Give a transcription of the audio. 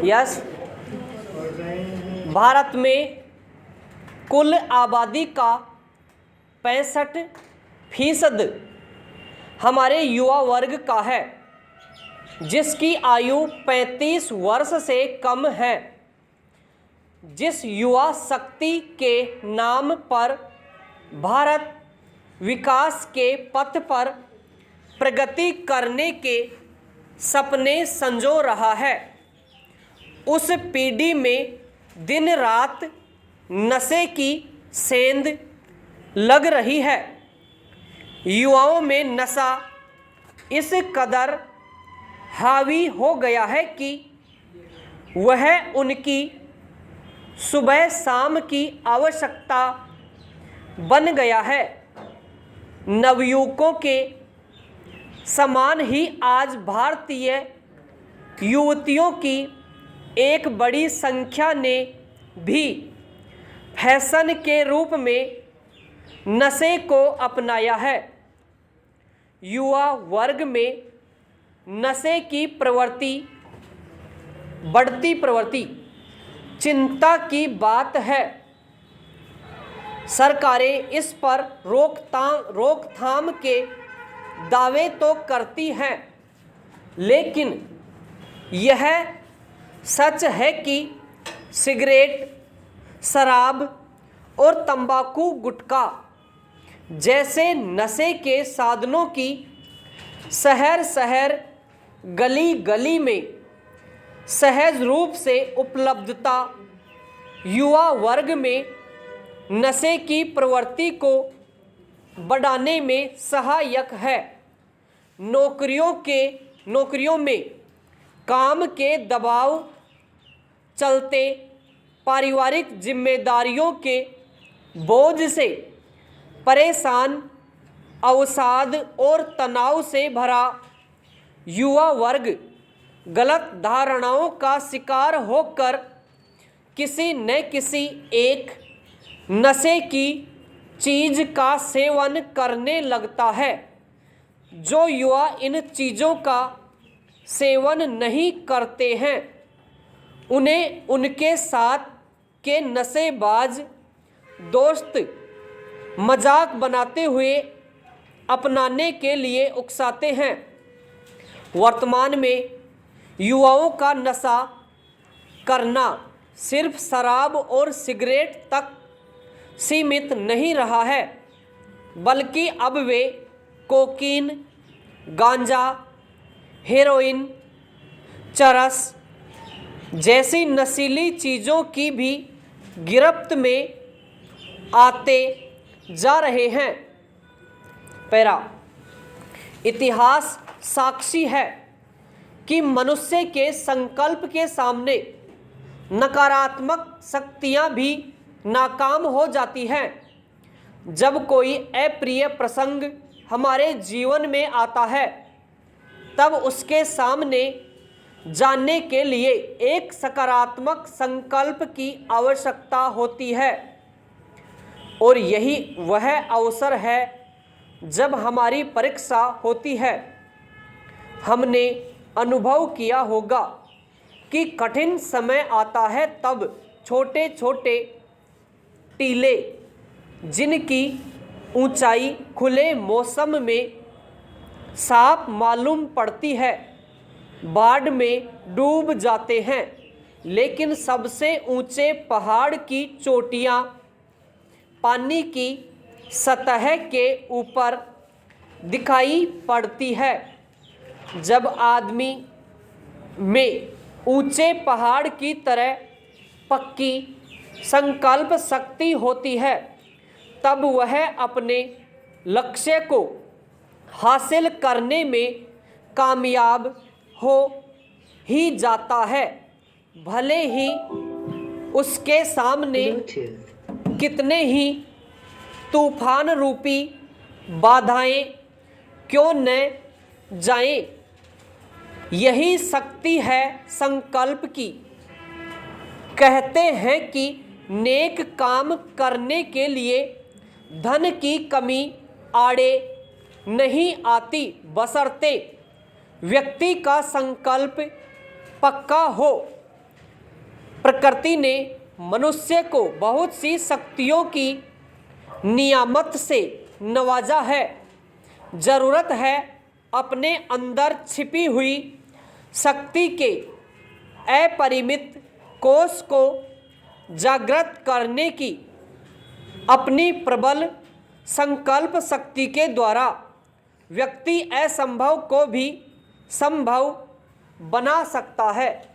Yes. Bharat में कुल आबादी का 65% हमारे युवा वर्ग का है, जिसकी आयु 35 वर्ष से कम है। जिस युवा शक्ति के नाम पर भारत विकास के पथ पर प्रगति करने के सपने संजो रहा है, उस पीढ़ी में दिन रात नशे की सेंध लग रही है। युवाओं में नशा इस कदर हावी हो गया है कि वह उनकी सुबह शाम की आवश्यकता बन गया है। नवयुवकों के समान ही आज भारतीय युवतियों की एक बड़ी संख्या ने भी फैशन के रूप में नशे को अपनाया है। युवा वर्ग में नशे की बढ़ती प्रवृत्ति चिंता की बात है। सरकारें इस पर रोकथाम के दावे तो करती हैं, लेकिन यह सच है कि सिगरेट, शराब और तंबाकू गुटखा जैसे नशे के साधनों की शहर शहर गली गली में सहज रूप से उपलब्धता युवा वर्ग में नशे की प्रवृत्ति को बढ़ाने में सहायक है। नौकरियों में काम के दबाव चलते पारिवारिक जिम्मेदारियों के बोझ से परेशान, अवसाद और तनाव से भरा युवा वर्ग गलत धारणाओं का शिकार होकर किसी न किसी एक नशे की चीज का सेवन करने लगता है। जो युवा इन चीज़ों का सेवन नहीं करते हैं, उन्हें उनके साथ के नशेबाज दोस्त मजाक बनाते हुए अपनाने के लिए उकसाते हैं। वर्तमान में युवाओं का नशा करना सिर्फ शराब और सिगरेट तक सीमित नहीं रहा है, बल्कि अब वे कोकीन, गांजा, हेरोइन, चरस जैसी नशीली चीज़ों की भी गिरफ्त में आते जा रहे हैं। पैरा इतिहास साक्षी है कि मनुष्य के संकल्प के सामने नकारात्मक शक्तियां भी नाकाम हो जाती हैं। जब कोई अप्रिय प्रसंग हमारे जीवन में आता है, तब उसके सामने जाने के लिए एक सकारात्मक संकल्प की आवश्यकता होती है, और यही वह अवसर है जब हमारी परीक्षा होती है। हमने अनुभव किया होगा कि कठिन समय आता है, तब छोटे छोटे टीले जिनकी ऊंचाई खुले मौसम में साफ मालूम पड़ती है, बाढ़ में डूब जाते हैं। लेकिन सबसे ऊंचे पहाड़ की चोटियां पानी की सतह के ऊपर दिखाई पड़ती है। जब आदमी में ऊंचे पहाड़ की तरह पक्की संकल्प शक्ति होती है, तब वह अपने लक्ष्य को हासिल करने में कामयाब हो ही जाता है, भले ही उसके सामने कितने ही तूफान रूपी बाधाएं क्यों न जाएं। यही शक्ति है संकल्प की। कहते हैं कि नेक काम करने के लिए धन की कमी आड़े नहीं आती, बशर्ते व्यक्ति का संकल्प पक्का हो। प्रकृति ने मनुष्य को बहुत सी शक्तियों की नियामत से नवाजा है। जरूरत है अपने अंदर छिपी हुई शक्ति के अपरिमित कोष को जागृत करने की। अपनी प्रबल संकल्प शक्ति के द्वारा व्यक्ति असंभव को भी संभव बना सकता है।